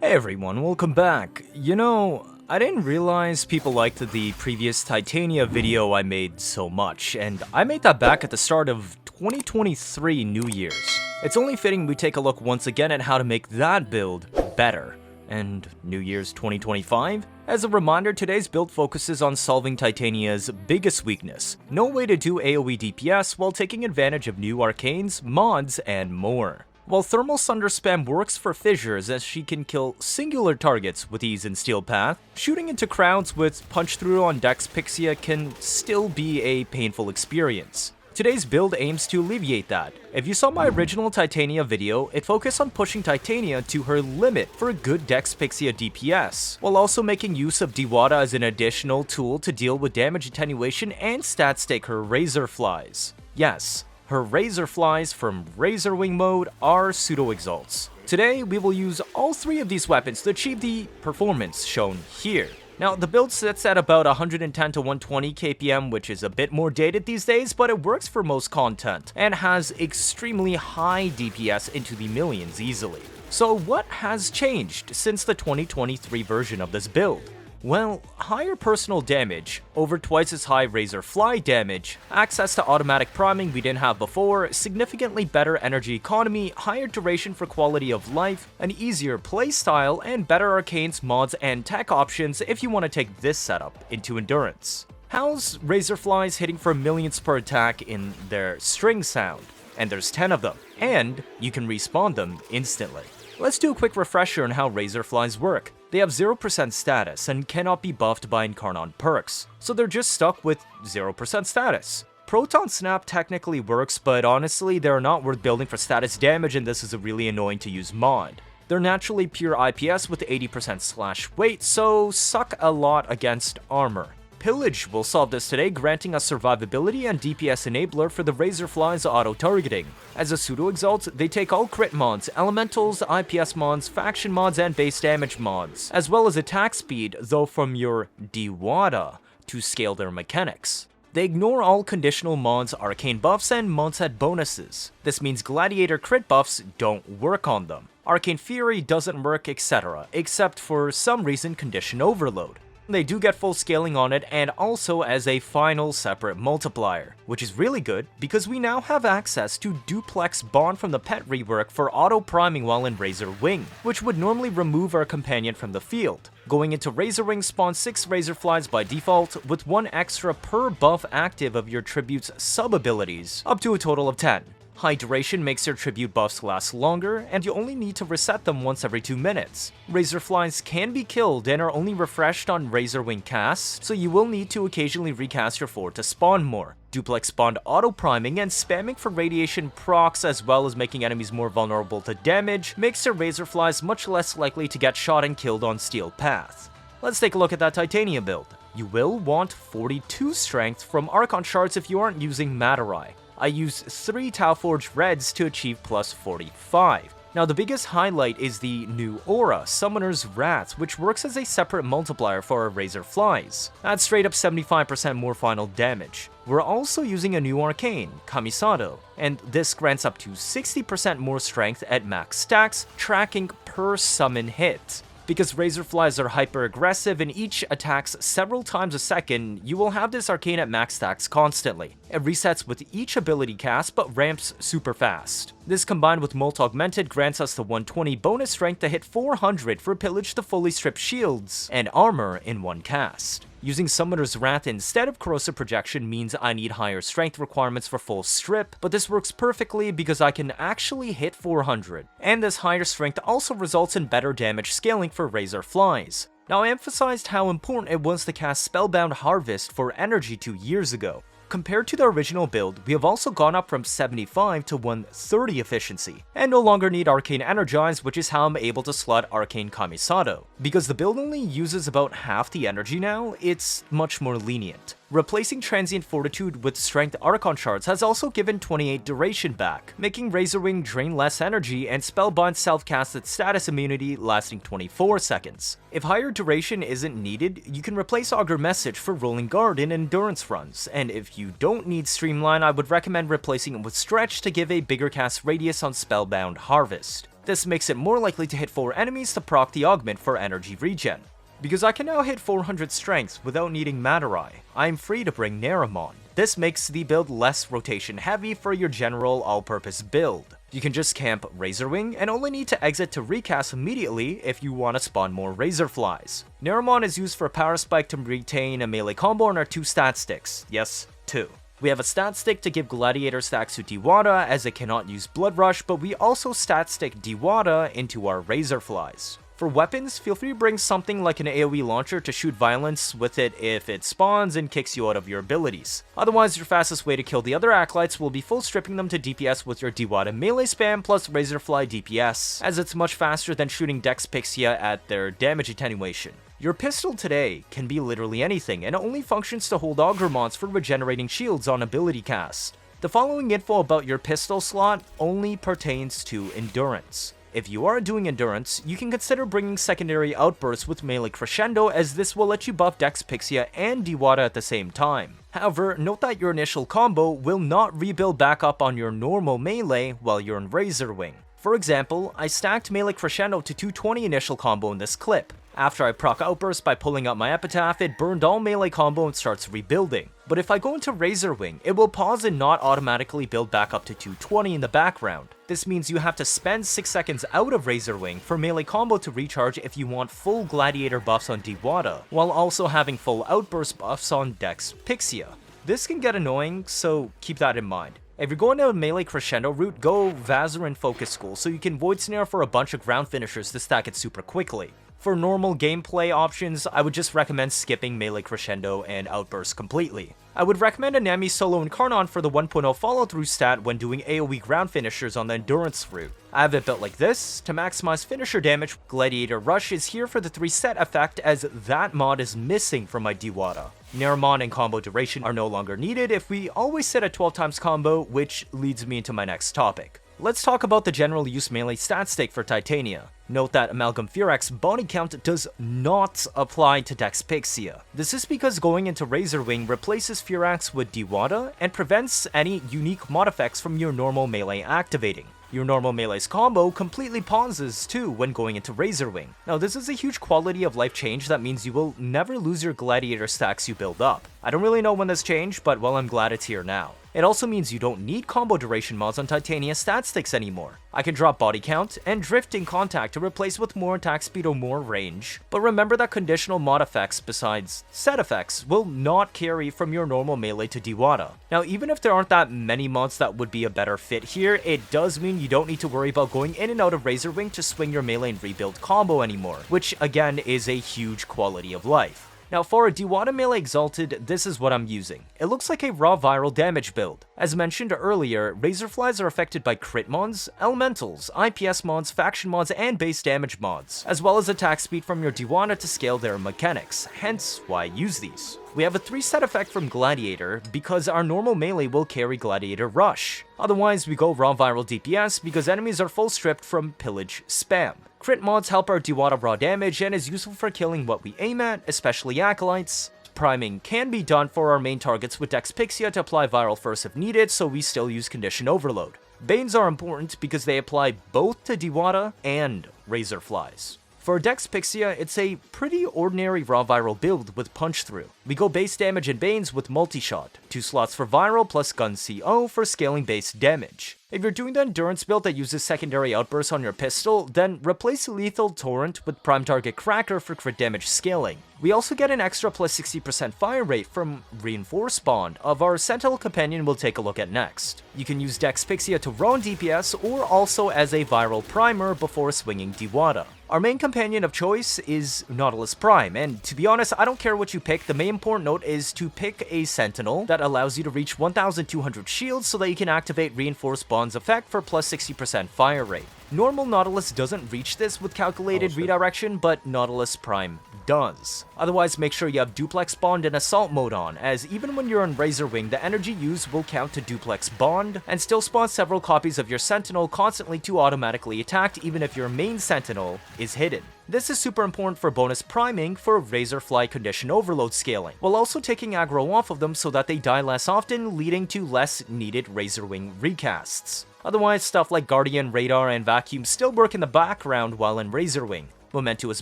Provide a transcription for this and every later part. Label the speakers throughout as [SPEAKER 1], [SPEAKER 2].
[SPEAKER 1] Hey everyone, welcome back. I didn't realize people liked the previous Titania video I made so much, and I made that back at the start of 2023 New Year's. It's only fitting we take a look once again at how to make that build better. And New Year's 2025? As a reminder, today's build focuses on solving Titania's biggest weakness, no way to do AoE DPS while taking advantage of new arcanes, mods, and more. While Thermal Sunder spam works for fissures as she can kill singular targets with ease in Steel Path, shooting into crowds with punch through on Dex Pixia can still be a painful experience. Today's build aims to alleviate that. If you saw my original Titania video, it focused on pushing Titania to her limit for a good Dex Pixia DPS, while also making use of Diwata as an additional tool to deal with damage attenuation and stat stake her Razorflies. Yes, her Razorflies from Razor Wing mode are pseudo-exalts. Today, we will use all three of these weapons to achieve the performance shown here. Now, the build sits at about 110 to 120 kpm, which is a bit more dated these days, but it works for most content, and has extremely high DPS into the millions easily. So what has changed since the 2023 version of this build? Well, higher personal damage, over twice as high Razorfly damage, access to automatic priming we didn't have before, significantly better energy economy, higher duration for quality of life, an easier playstyle, and better arcanes, mods, and tech options if you want to take this setup into endurance. How's Razorflies hitting for millions per attack in their string sound? And there's 10 of them, and you can respawn them instantly. Let's do a quick refresher on how Razorflies work. They have 0% status and cannot be buffed by Incarnon perks, so they're just stuck with 0% status. Proton Snap technically works, but honestly they're not worth building for status damage, and this is a really annoying to use mod. They're naturally pure IPS with 80% slash weight, so suck a lot against armor. Pillage will solve this today, granting us survivability and DPS enabler for the Razorflies auto-targeting. As a pseudo-exalt, they take all crit mods, elementals, IPS mods, faction mods, and base damage mods, as well as attack speed, though from your Diwata, to scale their mechanics. They ignore all conditional mods, arcane buffs, and mod-set bonuses. This means gladiator crit buffs don't work on them. Arcane Fury doesn't work, etc., except for some reason condition overload. They do get full scaling on it, and also as a final separate multiplier, which is really good because we now have access to Duplex Bond from the pet rework for auto priming while in Razor Wing, which would normally remove our companion from the field. Going into Razor Wing spawn 6 Razorflies by default, with 1 extra per buff active of your tribute's sub-abilities, up to a total of 10. High duration makes your tribute buffs last longer, and you only need to reset them once every 2 minutes. Razorflies can be killed and are only refreshed on Razor Wing casts, so you will need to occasionally recast your fort to spawn more. Duplex spawned auto-priming and spamming for radiation procs, as well as making enemies more vulnerable to damage, makes your Razorflies much less likely to get shot and killed on Steel Path. Let's take a look at that Titania build. You will want 42 strength from Archon Shards if you aren't using Materai. I used 3 Tauforge Reds to achieve plus 45. Now the biggest highlight is the new aura, Summoner's Wrath, which works as a separate multiplier for our Razorflies. That's straight up 75% more final damage. We're also using a new arcane, Camisado, and this grants up to 60% more strength at max stacks, tracking per summon hit. Because Razorflies are hyper-aggressive and each attacks several times a second, you will have this arcane at max stacks constantly. It resets with each ability cast, but ramps super fast. This combined with Molt Augmented grants us the 120 bonus strength to hit 400 for Pillage to fully strip shields and armor in one cast. Using Summoner's Wrath instead of Corrosive Projection means I need higher strength requirements for full strip, but this works perfectly because I can actually hit 400. And this higher strength also results in better damage scaling for Razorflies. Now I emphasized how important it was to cast Spellbound Harvest for energy 2 years ago. Compared to the original build, we have also gone up from 75 to 130 efficiency, and no longer need Arcane Energize, which is how I'm able to slot Arcane Camisado. Because the build only uses about half the energy now, it's much more lenient. Replacing Transient Fortitude with Strength Archon Shards has also given 28 duration back, making Razor Wing drain less energy and Spellbind self-casted status immunity lasting 24 seconds. If higher duration isn't needed, you can replace Augur Message for Rolling Guard in endurance runs, and if you don't need Streamline, I would recommend replacing it with Stretch to give a bigger cast radius on Spellbound Harvest. This makes it more likely to hit 4 enemies to proc the augment for energy regen. Because I can now hit 400 strength without needing Materai, I am free to bring Neramon. This makes the build less rotation heavy for your general all-purpose build. You can just camp Razorwing and only need to exit to recast immediately if you want to spawn more Razorflies. Neramon is used for Power Spike to retain a melee combo on our 2 stat sticks. Yes, 2. We have a stat stick to give Gladiator stacks to Diwata as it cannot use Blood Rush, but we also stat stick Diwata into our Razorflies. For weapons, feel free to bring something like an AoE launcher to shoot violence with it if it spawns and kicks you out of your abilities. Otherwise, your fastest way to kill the other acolytes will be full stripping them to DPS with your Diwata melee spam plus Razorfly DPS, as it's much faster than shooting Dex Pixia at their damage attenuation. Your pistol today can be literally anything, and it only functions to hold Ogremons for regenerating shields on ability cast. The following info about your pistol slot only pertains to endurance. If you are doing endurance, you can consider bringing secondary outbursts with melee crescendo, as this will let you buff Dex Pixia and Diwata at the same time. However, note that your initial combo will not rebuild back up on your normal melee while you're in Razorwing. For example, I stacked melee crescendo to 220 initial combo in this clip. After I proc outburst by pulling out my epitaph, it burned all melee combo and starts rebuilding. But if I go into Razorwing, it will pause and not automatically build back up to 220 in the background. This means you have to spend 6 seconds out of Razorwing for melee combo to recharge if you want full Gladiator buffs on Diwata, while also having full outburst buffs on Dex Pixia. This can get annoying, so keep that in mind. If you're going down a melee crescendo route, go Vazarin Focus School so you can void snare for a bunch of ground finishers to stack it super quickly. For normal gameplay options, I would just recommend skipping melee crescendo and outburst completely. I would recommend a Nami Solo Incarnon for the 1.0 follow-through stat when doing AoE ground finishers on the endurance route. I have it built like this. To maximize finisher damage, Gladiator Rush is here for the 3-set effect, as that mod is missing from my Diwata. Neramon and combo duration are no longer needed if we always set a 12 times combo, which leads me into my next topic. Let's talk about the general use melee stat stick for Titania. Note that Amalgam Furax body count does not apply to Dex Pixia. This is because going into Razorwing replaces Furax with Diwata and prevents any unique mod effects from your normal melee activating. Your normal melee's combo completely pauses too when going into Razorwing. Now this is a huge quality of life change that means you will never lose your Gladiator stacks you build up. I don't really know when this changed, but well, I'm glad it's here now. It also means you don't need combo duration mods on Titania stat sticks anymore. I can drop body count and drift in contact to replace with more attack speed or more range, but remember that conditional mod effects besides set effects will not carry from your normal melee to Diwata. Now even if there aren't that many mods that would be a better fit here, it does mean you don't need to worry about going in and out of Razorwing to swing your melee and rebuild combo anymore, which again is a huge quality of life. Now for a Diwata melee Exalted, this is what I'm using. It looks like a raw viral damage build. As mentioned earlier, Razorflies are affected by crit mods, elementals, IPS mods, faction mods, and base damage mods, as well as attack speed from your Diwata to scale their mechanics, hence why I use these. We have a 3-set effect from Gladiator because our normal melee will carry Gladiator Rush. Otherwise, we go raw viral DPS because enemies are full stripped from pillage spam. Crit mods help our Diwata raw damage and is useful for killing what we aim at, especially acolytes. Priming can be done for our main targets with Dex Pixia to apply viral first if needed, so we still use condition overload. Banes are important because they apply both to Diwata and Razorflies. For Dex Pixia, it's a pretty ordinary raw viral build with punch through. We go base damage and Banes with multi-shot, 2 slots for viral plus gun CO for scaling base damage. If you're doing the endurance build that uses secondary outbursts on your pistol, then replace Lethal Torrent with Prime Target Cracker for crit damage scaling. We also get an extra plus 60% fire rate from Reinforced Bond of our Sentinel Companion we'll take a look at next. You can use Dex Pixia to roam DPS or also as a viral primer before swinging Diwata. Our main companion of choice is Nautilus Prime, and to be honest, I don't care what you pick, the main important note is to pick a Sentinel that allows you to reach 1200 shields so that you can activate Reinforced Bond's effect for plus 60% fire rate. Normal Nautilus doesn't reach this with calculated redirection, but Nautilus Prime does. Otherwise, make sure you have Duplex Bond and Assault mode on, as even when you're in Razorwing, the energy used will count to Duplex Bond, and still spawn several copies of your Sentinel constantly to automatically attack even if your main Sentinel is hidden. This is super important for bonus priming for Razorfly condition overload scaling, while also taking aggro off of them so that they die less often, leading to less needed Razorwing recasts. Otherwise, stuff like Guardian, Radar, and Vacuum still work in the background while in Razorwing. Momentous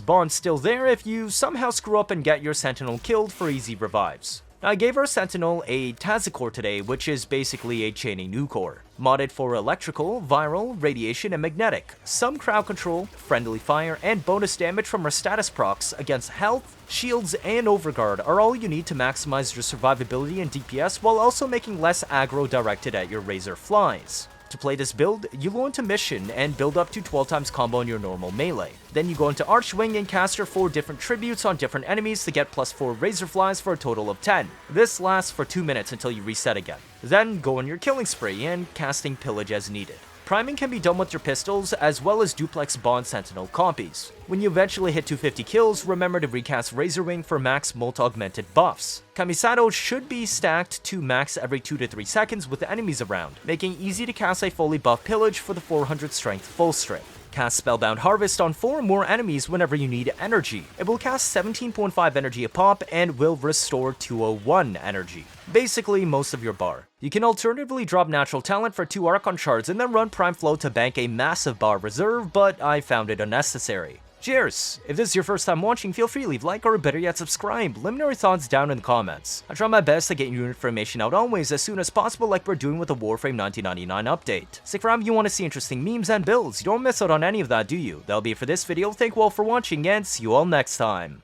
[SPEAKER 1] Bond's still there if you somehow screw up and get your Sentinel killed for easy revives. I gave our Sentinel a Tazicor today, which is basically a chaining new core. Modded for electrical, viral, radiation, and magnetic, some crowd control, friendly fire, and bonus damage from our status procs against health, shields, and overguard are all you need to maximize your survivability and DPS while also making less aggro directed at your Razorflies. To play this build, you go into mission and build up to 12 times combo on your normal melee. Then you go into Archwing and cast your 4 different tributes on different enemies to get plus 4 Razorflies for a total of 10. This lasts for 2 minutes until you reset again. Then go on your killing spree and casting pillage as needed. Priming can be done with your pistols as well as Duplex Bond Sentinel copies. When you eventually hit 250 kills, remember to recast Razorwing for max multi-augmented buffs. Camisado should be stacked to max every 2 to 3 seconds with enemies around, making easy to cast a fully buffed pillage for the 400 strength full strip. Cast Spellbound Harvest on 4 more enemies whenever you need energy. It will cast 17.5 energy a pop and will restore 201 energy. Basically most of your bar. You can alternatively drop Natural Talent for 2 Archon Shards and then run Prime Flow to bank a massive bar reserve, but I found it unnecessary. Cheers! If this is your first time watching, feel free to leave a like or better yet subscribe. Let me know your thoughts down in the comments. I try my best to get your information out always as soon as possible like we're doing with the Warframe 1999 update. Stick around if you want to see interesting memes and builds. You don't miss out on any of that, do you? That'll be it for this video. Thank you all for watching and see you all next time.